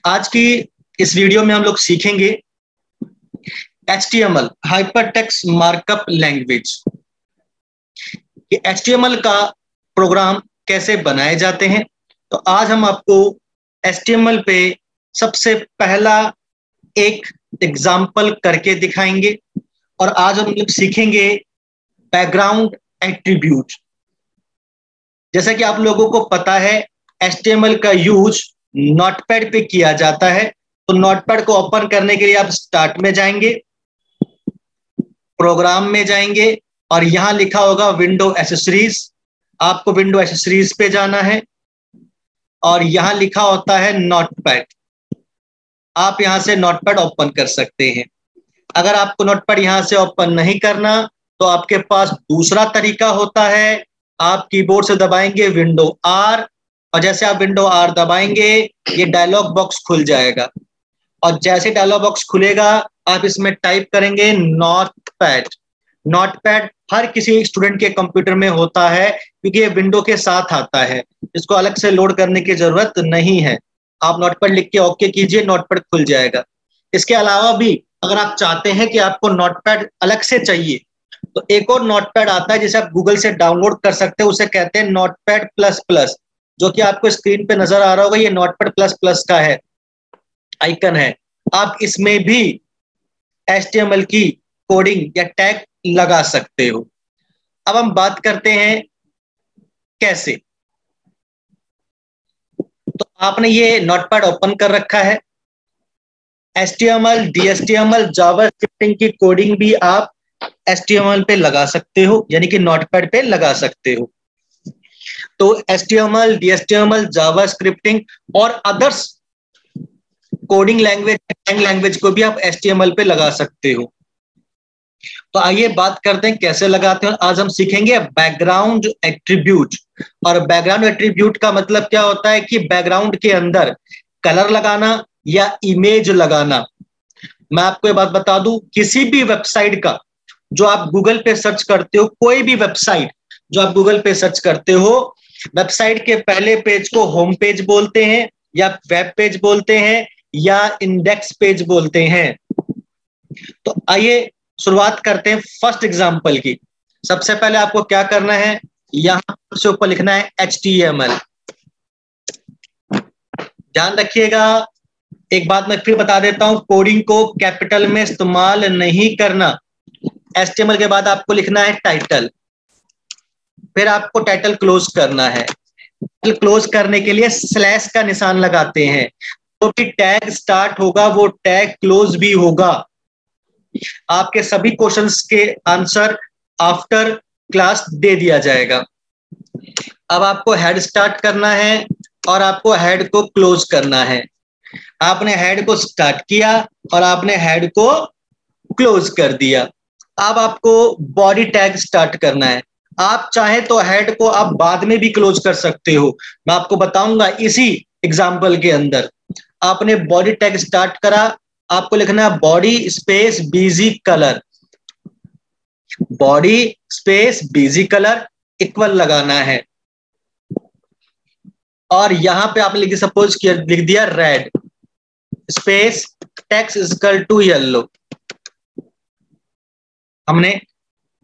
आज की इस वीडियो में हम लोग सीखेंगे HTML हाइपरटेक्स्ट मार्कअप लैंग्वेज। ये HTML का प्रोग्राम कैसे बनाए जाते हैं, तो आज हम आपको HTML पे सबसे पहला एक एग्जाम्पल करके दिखाएंगे और आज हम लोग सीखेंगे बैकग्राउंड एट्रीब्यूट। जैसा कि आप लोगों को पता है HTML का यूज नोटपैड पे किया जाता है, तो नोटपैड को ओपन करने के लिए आप स्टार्ट में जाएंगे, प्रोग्राम में जाएंगे और यहां लिखा होगा विंडो एसेसरीज। आपको विंडो एसेसरीज पे जाना है और यहां लिखा होता है नोटपैड। आप यहां से नोटपैड ओपन कर सकते हैं। अगर आपको नोटपैड यहां से ओपन नहीं करना तो आपके पास दूसरा तरीका होता है। आप कीबोर्ड से दबाएंगे विंडो आर और जैसे आप विंडो आर दबाएंगे ये डायलॉग बॉक्स खुल जाएगा और जैसे डायलॉग बॉक्स खुलेगा आप इसमें टाइप करेंगे नोटपैड। नोटपैड हर किसी स्टूडेंट के कंप्यूटर में होता है क्योंकि ये विंडो के साथ आता है, इसको अलग से लोड करने की जरूरत नहीं है। आप नोटपैड लिख के ओके कीजिए, नोटपैड खुल जाएगा। इसके अलावा भी अगर आप चाहते हैं कि आपको नोटपैड अलग से चाहिए तो एक और नोटपैड आता है जिसे आप गूगल से डाउनलोड कर सकते हैं, उसे कहते हैं नोटपैड प्लस प्लस, जो कि आपको स्क्रीन पे नजर आ रहा होगा। ये नोटपैड प्लस प्लस का है आइकन है। आप इसमें भी HTML की कोडिंग या टैग लगा सकते हो। अब हम बात करते हैं कैसे। तो आपने ये नोटपैड ओपन कर रखा है। HTML, DHTML, जावास्क्रिप्टिंग की कोडिंग भी आप HTML पे लगा सकते हो, यानी कि नोटपैड पे लगा सकते हो। तो HTML, DHTML, जावास्क्रिप्टिंग और अदर्स कोडिंग लैंग्वेज को भी आप HTML पे लगा सकते हो। तो आइए बात करते हैं कैसे लगाते हैं। आज हम सीखेंगे बैकग्राउंड एट्रीब्यूट। और बैकग्राउंड एट्रीब्यूट का मतलब क्या होता है कि बैकग्राउंड के अंदर कलर लगाना या इमेज लगाना। मैं आपको ये बात बता दूं, किसी भी वेबसाइट का जो आप गूगल पे सर्च करते हो, कोई भी वेबसाइट जो आप गूगल पे सर्च करते हो, वेबसाइट के पहले पेज को होम पेज बोलते हैं या वेब पेज बोलते हैं या इंडेक्स पेज बोलते हैं। तो आइए शुरुआत करते हैं फर्स्ट एग्जांपल की। सबसे पहले आपको क्या करना है, यहां से ऊपर लिखना है HTML। ध्यान रखिएगा, एक बात मैं फिर बता देता हूं, कोडिंग को कैपिटल में इस्तेमाल नहीं करना। HTML के बाद आपको लिखना है टाइटल, फिर आपको टाइटल क्लोज करना है। क्लोज करने के लिए स्लैश का निशान लगाते हैं, तो भी टैग स्टार्ट होगा वो टैग क्लोज भी होगा। आपके सभी क्वेश्चंस के आंसर आफ्टर क्लास दे दिया जाएगा। अब आपको हेड स्टार्ट करना है और आपको हेड को क्लोज करना है। आपने हेड को स्टार्ट किया और आपने हेड को क्लोज कर दिया। अब आपको बॉडी टैग स्टार्ट करना है। आप चाहे तो हेड को आप बाद में भी क्लोज कर सकते हो, मैं आपको बताऊंगा इसी एग्जाम्पल के अंदर। आपने बॉडी टैग स्टार्ट करा, आपको लिखना है body space BG colour, body space BG colour equal लगाना है और यहां पे आपने सपोज लिख दिया red space text is equal to yellow. हमने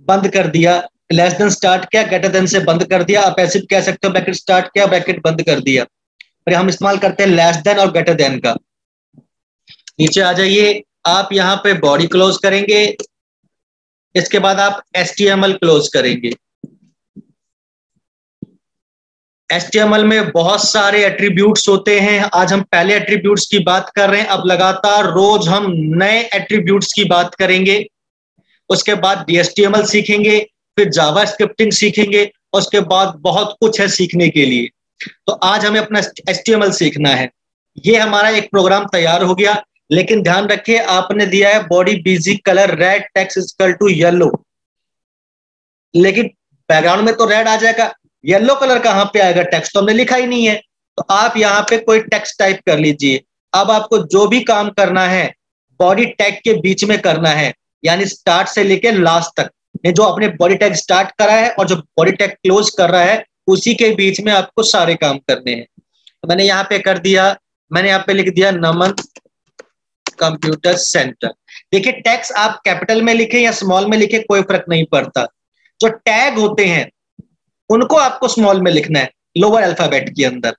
बंद कर दिया, लेस देन स्टार्ट किया, ग्रेटर देन से बंद कर दिया। आप ऐसे कह सकते हो ब्रैकेट स्टार्ट किया, ब्रैकेट बंद कर दिया। फिर हम इस्तेमाल करते हैं लेस देन और ग्रेटर देन का। नीचे आ जाइए, आप यहाँ पे बॉडी क्लोज करेंगे, इसके बाद आप HTML क्लोज करेंगे। HTML में बहुत सारे एट्रीब्यूट्स होते हैं, आज हम पहले एट्रीब्यूट्स की बात कर रहे हैं। अब लगातार रोज हम नए एट्रीब्यूट्स की बात करेंगे। उसके बाद DHTML सीखेंगे, फिर जावा स्क्रिप्टिंग सीखेंगे, उसके बाद बहुत कुछ है सीखने के लिए। तो आज हमें अपना HTML सीखना है। ये हमारा एक प्रोग्राम तैयार हो गया, लेकिन ध्यान रखिए आपने दिया है body BG colour red text is equal to yellow, लेकिन बैकग्राउंड में तो रेड आ जाएगा, येलो कलर कहां पे आएगा, टेक्स्ट तो हमने लिखा ही नहीं है। तो आप यहाँ पे कोई टेक्स्ट टाइप कर लीजिए। अब आपको जो भी काम करना है बॉडी टैग के बीच में करना है, यानी स्टार्ट से लेके लास्ट तक। जो आपने बॉडी टैग स्टार्ट करा है और जो बॉडी टैग क्लोज कर रहा है उसी के बीच में आपको सारे काम करने हैं। तो मैंने यहाँ पे कर दिया मैंने यहाँ पे लिख दिया नमन कंप्यूटर सेंटर। देखिए टैग्स आप कैपिटल में लिखे या स्मॉल में लिखे कोई फर्क नहीं पड़ता, जो टैग होते हैं उनको आपको स्मॉल में लिखना है, लोअर अल्फाबेट के अंदर।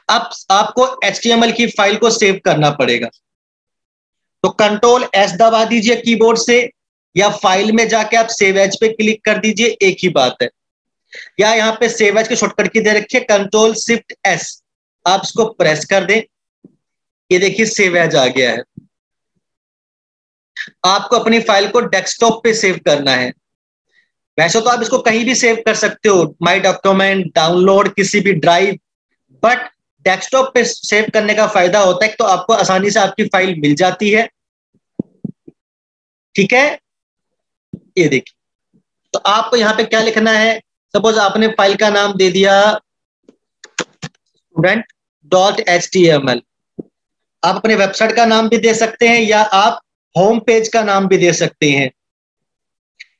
अब आपको HTML की फाइल को सेव करना पड़ेगा, तो कंट्रोल S दबा दीजिए कीबोर्ड से, या फाइल में जाके आप सेव एज पे क्लिक कर दीजिए, एक ही बात है। या यहाँ पे सेव एज की शॉर्टकट की दे रखी है कंट्रोल शिफ्ट S, आप इसको प्रेस कर दें, ये देखिए सेव एज आ गया है। आपको अपनी फाइल को डेस्कटॉप पे सेव करना है। वैसे तो आप इसको कहीं भी सेव कर सकते हो, माई डॉक्यूमेंट, डाउनलोड, किसी भी ड्राइव, बट डेस्कटॉप पे सेव करने का फायदा होता है तो आपको आसानी से आपकी फाइल मिल जाती है। ठीक है, ये देखिए, तो आपको यहाँ पे क्या लिखना है, सपोज आपने फाइल का नाम दे दिया student.html, आप अपने वेबसाइट का नाम भी दे सकते हैं, या आप होम पेज का नाम भी दे सकते हैं,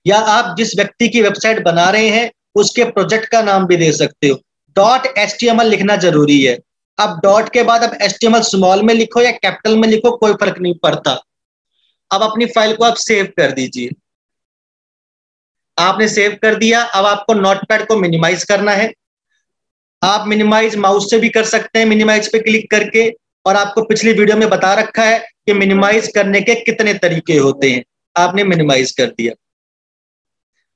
या आप जिस व्यक्ति की वेबसाइट बना रहे हैं उसके प्रोजेक्ट का नाम भी दे सकते हो। .html लिखना जरूरी है। अब डॉट के बाद अब HTML स्मॉल में लिखो या कैपिटल में लिखो कोई फर्क नहीं पड़ता। अब अपनी फाइल को आप सेव कर दीजिए। आपने सेव कर दिया, अब आपको नोटपैड को मिनिमाइज करना है। आप मिनिमाइज माउस से भी कर सकते हैं, मिनिमाइज पे क्लिक करके, और आपको पिछली वीडियो में बता रखा है कि मिनिमाइज करने के कितने तरीके होते हैं। आपने मिनिमाइज कर दिया।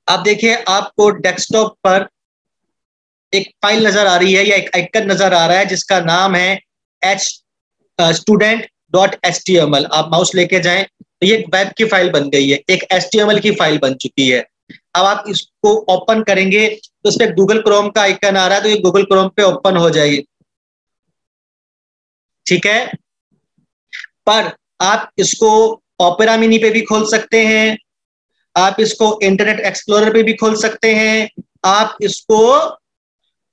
अब देखिए आपको डेस्कटॉप पर एक फाइल नजर आ रही है या एक आइकन नजर आ रहा है जिसका नाम है student.html। आप माउस लेके जाएं तो ये वेब की फाइल बन गई है, एक HTML की फाइल बन चुकी है। अब आप इसको ओपन करेंगे तो इस पे गूगल क्रोम का आइकन आ रहा है, तो ये गूगल क्रोम पे ओपन हो जाएगी। ठीक है, पर आप इसको ओपेरा मिनी पे भी खोल सकते हैं, आप इसको इंटरनेट एक्सप्लोरर पे भी खोल सकते हैं, आप इसको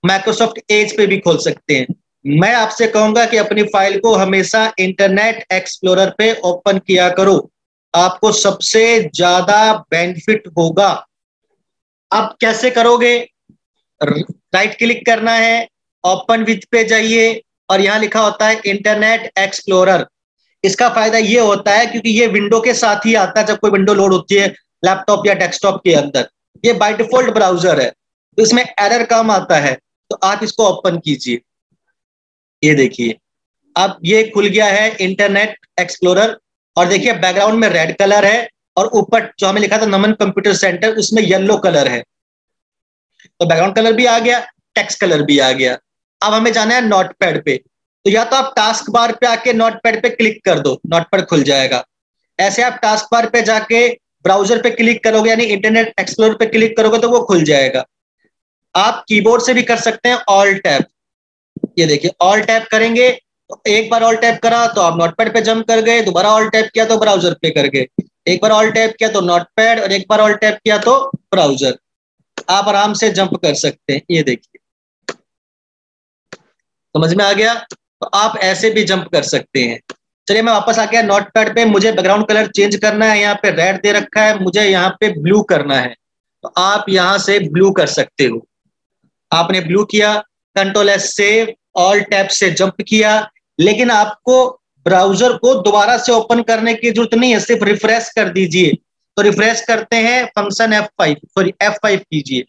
माइक्रोसॉफ्ट एज पे भी खोल सकते हैं। मैं आपसे कहूंगा कि अपनी फाइल को हमेशा इंटरनेट एक्सप्लोरर पे ओपन किया करो, आपको सबसे ज्यादा बेनिफिट होगा। अब कैसे करोगे, राइट क्लिक करना है, ओपन विथ पे जाइए, और यहां लिखा होता है इंटरनेट एक्सप्लोरर। इसका फायदा ये होता है क्योंकि ये विंडो के साथ ही आता है जब कोई विंडो लोड होती है लैपटॉप या डेस्कटॉप के अंदर। ये बाय डिफॉल्ट ब्राउजर है तो इसमें एरर कम आता है, तो आप इसको ओपन कीजिए। ये देखिए अब ये खुल गया है इंटरनेट एक्सप्लोरर, और देखिए बैकग्राउंड में रेड कलर है और ऊपर जो हमें लिखा था नमन कंप्यूटर सेंटर उसमें येलो कलर है। तो बैकग्राउंड कलर भी आ गया, टेक्स्ट कलर भी आ गया। अब हमें जाना है नोटपैड पे, तो या तो आप टास्क बार पे आके नोटपैड पे क्लिक कर दो, नोटपैड खुल जाएगा। ऐसे आप टास्क बार पे जाके ब्राउजर पे क्लिक करोगे यानी इंटरनेट एक्सप्लोरर पे क्लिक करोगे तो वो खुल जाएगा। आप कीबोर्ड से भी कर सकते हैं ऑल टैप। ये देखिए ऑल टैप करेंगे तो एक बार ऑल टैप करा तो आप नोटपैड पे जंप कर गए, दोबारा ऑल टैप किया तो ब्राउजर पे कर गए, एक बार ऑल टैप किया तो नोटपैड, और एक बार ऑल टैप किया तो ब्राउजर। आप आराम से जंप कर सकते हैं। ये देखिए समझ में आ गया, तो आप ऐसे भी जंप कर सकते हैं। चलिए मैं वापस आ गया नोटपैड पे, मुझे बैकग्राउंड कलर चेंज करना है, यहाँ पे रेड दे रखा है, मुझे यहाँ पे ब्लू करना है, तो आप यहाँ से ब्लू कर सकते हो। आपने ब्लू किया, control S save, all tap से जंप किया, लेकिन आपको ब्राउजर को दोबारा से ओपन करने की जरूरत नहीं है, सिर्फ रिफ्रेश कर दीजिए। तो रिफ्रेश करते हैं फंक्शन F5 कीजिए,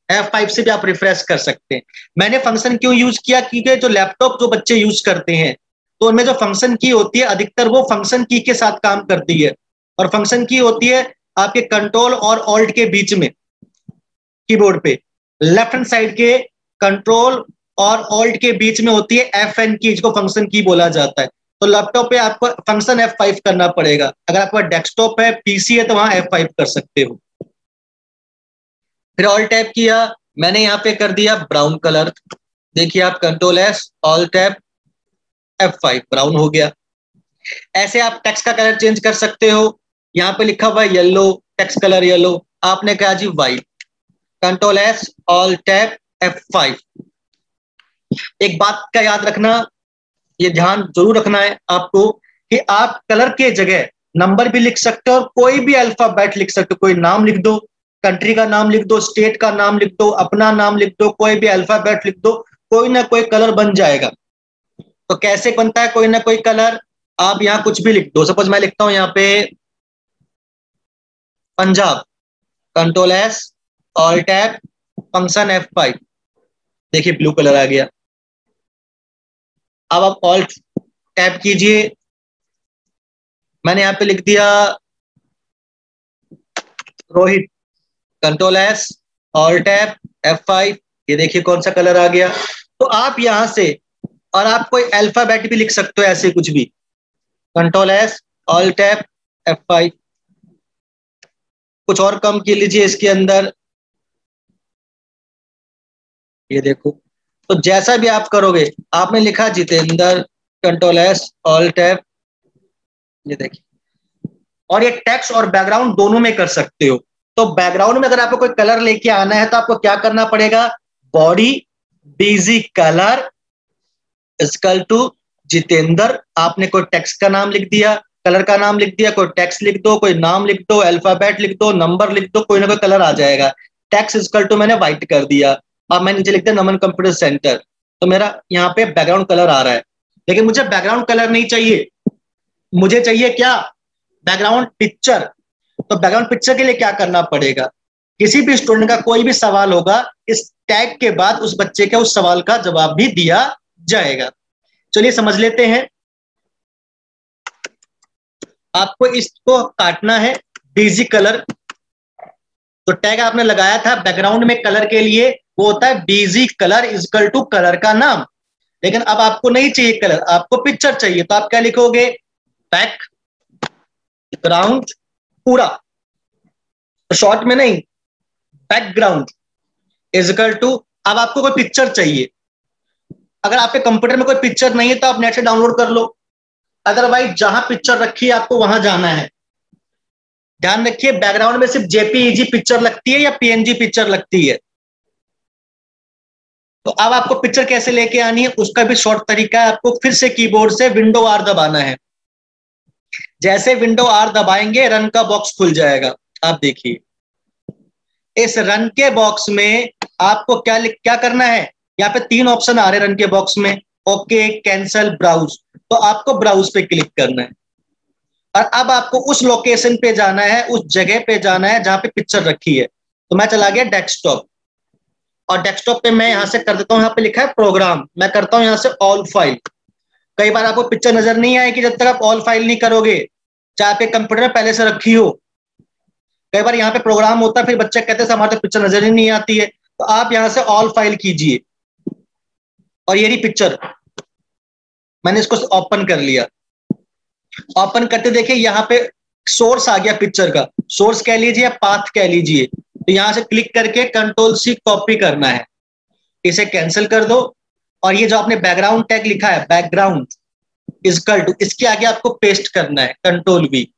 F5 से भी आप रिफ्रेश कर सकते हैं। मैंने फंक्शन क्यों यूज किया, क्योंकि जो लैपटॉप जो बच्चे यूज करते हैं तो उनमें जो फंक्शन की होती है अधिकतर वो फंक्शन की के साथ काम करती है, और फंक्शन की होती है आपके कंट्रोल और ऑल्ट के बीच में कीबोर्ड पे, लेफ्ट हैंड साइड के कंट्रोल और ऑल्ट के बीच में होती है FN की, जिसको फंक्शन की बोला जाता है। तो लैपटॉप पे आपको फंक्शन F5 करना पड़ेगा, अगर आपका डेस्कटॉप है PC है तो वहां F5 कर सकते हो। फिर ऑल टैप किया, मैंने यहाँ पे कर दिया ब्राउन कलर, देखिए आप control S all tap F5 brown हो गया। ऐसे आप टेक्स्ट का कलर चेंज कर सकते हो, यहाँ पे लिखा हुआ है येलो, टेक्स्ट कलर येलो, आपने कहा जी white, control S all tap F5। एक बात का याद रखना, ये ध्यान जरूर रखना है आपको कि आप कलर के जगह नंबर भी लिख सकते हो और कोई भी अल्फाबेट लिख सकते हो, कोई नाम लिख दो, कंट्री का नाम लिख दो, स्टेट का नाम लिख दो, अपना नाम लिख दो, कोई भी अल्फाबेट लिख दो, कोई ना कोई कलर बन जाएगा। तो कैसे बनता है कोई ना कोई कलर, आप यहाँ कुछ भी लिख दो। सपोज मैं लिखता हूं यहाँ पे Punjab, control S, alt tab, function F5, देखिए ब्लू कलर आ गया। अब आप ऑल्ट टैब कीजिए, मैंने यहाँ पे लिख दिया Rohit, control S, alt tab, F5, ये देखिए कौन सा कलर आ गया। तो आप यहां से, और आप कोई अल्फाबेट भी लिख सकते हो ऐसे कुछ भी, control S, alt tab, F5, कुछ और कम कर लीजिए इसके अंदर, ये देखो। तो जैसा भी आप करोगे, आपने लिखा Jitendra, control S, alt tab, ये देखिए। और ये टेक्स्ट और बैकग्राउंड दोनों में कर सकते हो। तो बैकग्राउंड में अगर आपको कोई कलर लेके आना है तो आपको क्या करना पड़ेगा, body BG colour equal to Jitendra, आपने कोई टेक्स्ट का नाम लिख दिया, कलर का नाम लिख दिया, कोई टेक्स्ट लिख दो, कोई नाम लिख दो, अल्फाबेट लिख दो, नंबर लिख दो, कोई ना कोई कलर आ जाएगा। टेक्स्ट इक्वल टू मैंने व्हाइट कर दिया, अब मैं नीचे लिख दिया नमन कंप्यूटर सेंटर, तो मेरा यहाँ पे बैकग्राउंड कलर आ रहा है। लेकिन मुझे बैकग्राउंड कलर नहीं चाहिए, मुझे चाहिए क्या, बैकग्राउंड पिक्चर। तो बैकग्राउंड पिक्चर के लिए क्या करना पड़ेगा, किसी भी स्टूडेंट का कोई भी सवाल होगा, इस टैग के बाद उस बच्चे के उस सवाल का जवाब भी दिया जाएगा। चलिए समझ लेते हैं। आपको इसको काटना है बीजी कलर, तो टैग आपने लगाया था बैकग्राउंड में कलर के लिए, वो होता है BG colour equal to colour का नाम। लेकिन अब आपको नहीं चाहिए कलर, आपको पिक्चर चाहिए, तो आप क्या लिखोगे, बैकग्राउंड पूरा, शॉर्ट में नहीं, बैकग्राउंड इक्वल टू, अब आपको कोई पिक्चर चाहिए, अगर आपके कंप्यूटर में कोई पिक्चर नहीं है तो आप नेट से डाउनलोड कर लो, अदरवाइज जहां पिक्चर रखी है आपको वहां जाना है। ध्यान रखिए बैकग्राउंड में सिर्फ जेपीईजी पिक्चर लगती है या पीएनजी पिक्चर लगती है। तो अब आपको पिक्चर कैसे लेके आनी है उसका भी शॉर्ट तरीका है, आपको फिर से कीबोर्ड से विंडो आर दबाना है। जैसे विंडो आर दबाएंगे रन का बॉक्स खुल जाएगा। आप देखिए इस रन के बॉक्स में आपको क्या करना है, यहाँ पे 3 ऑप्शन आ रहे हैं रन के बॉक्स में, ओके, कैंसल, ब्राउज। तो आपको ब्राउज पे क्लिक करना है और अब आपको उस लोकेशन पे जाना है, उस जगह पे जाना है जहां पे पिक्चर रखी है। तो मैं चला गया डेस्कटॉप, और डेस्कटॉप पे मैं यहां से कर देता हूं, यहाँ पे लिखा है प्रोग्राम, मैं करता हूं यहां से ऑल फाइल। कई बार आपको पिक्चर नजर नहीं आएगी जब तक आप ऑल फाइल नहीं करोगे, चाहे आपके कंप्यूटर में पहले से रखी हो। कई बार यहाँ पे प्रोग्राम होता है, फिर बच्चे कहते हैं हमारे तो पिक्चर नजर ही नहीं आती है, तो आप यहां से ऑल फाइल कीजिए। और ये रही पिक्चर, मैंने इसको ओपन कर लिया। ओपन करते देखिए यहाँ पे सोर्स आ गया पिक्चर का, सोर्स कह लीजिए या पाथ कह लीजिए। तो यहां से क्लिक करके कंट्रोल सी कॉपी करना है, इसे कैंसिल कर दो, और ये जो आपने बैकग्राउंड टैग लिखा है बैकग्राउंड इक्वल टू, इसके आगे आपको पेस्ट करना है, कंट्रोल वी।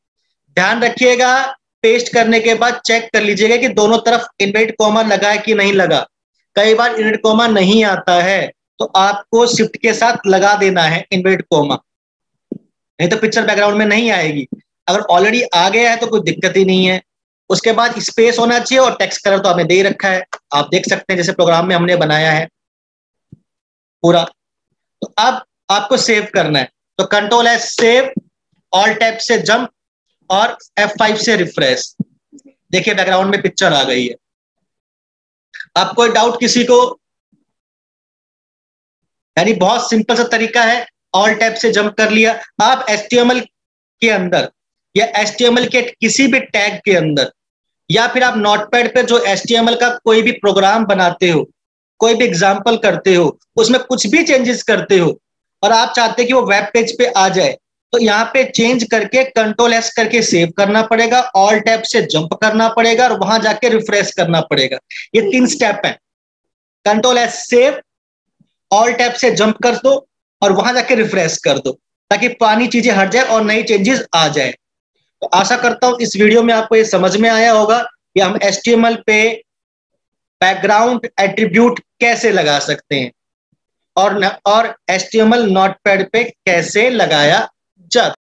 ध्यान रखिएगा पेस्ट करने के बाद चेक कर लीजिएगा कि दोनों तरफ इनवर्टेड कॉमा लगा है कि नहीं लगा। कई बार इनवर्टेड कॉमा नहीं आता है तो आपको शिफ्ट के साथ लगा देना है इनवर्टेड कॉमा, नहीं तो पिक्चर बैकग्राउंड में नहीं आएगी। अगर ऑलरेडी आ गया है तो कोई दिक्कत ही नहीं है। उसके बाद स्पेस होना चाहिए, और टेक्स्ट कलर तो आपने दे ही रखा है, आप देख सकते हैं जैसे प्रोग्राम में हमने बनाया है पूरा। तो अब आपको सेव करना है, तो control S save, all tab से जंप, और F5 से रिफ्रेश। देखिए बैकग्राउंड में पिक्चर आ गई है। आप कोई डाउट किसी को, यानी बहुत सिंपल सा तरीका है, ऑल टैब से जंप कर लिया। आप HTML के अंदर या HTML के किसी भी टैग के अंदर, या फिर आप नोटपैड पे जो HTML का कोई भी प्रोग्राम बनाते हो, कोई भी एग्जाम्पल करते हो, उसमें कुछ भी चेंजेस करते हो और आप चाहते कि वो वेब पेज पे आ जाए, तो यहाँ पे चेंज करके कंट्रोल एस करके सेव करना पड़ेगा, ऑल टैब से जंप करना पड़ेगा और वहां जाके रिफ्रेश करना पड़ेगा। ये 3 स्टेप है, control S save, all tab से जंप कर दो और वहां जाके रिफ्रेश कर दो, ताकि पुरानी चीजें हट जाए और नई चेंजेस आ जाए। तो आशा करता हूं इस वीडियो में आपको ये समझ में आया होगा कि हम HTML पे बैकग्राउंड एट्रीब्यूट कैसे लगा सकते हैं और HTML नोटपैड पे कैसे लगाया जाता है।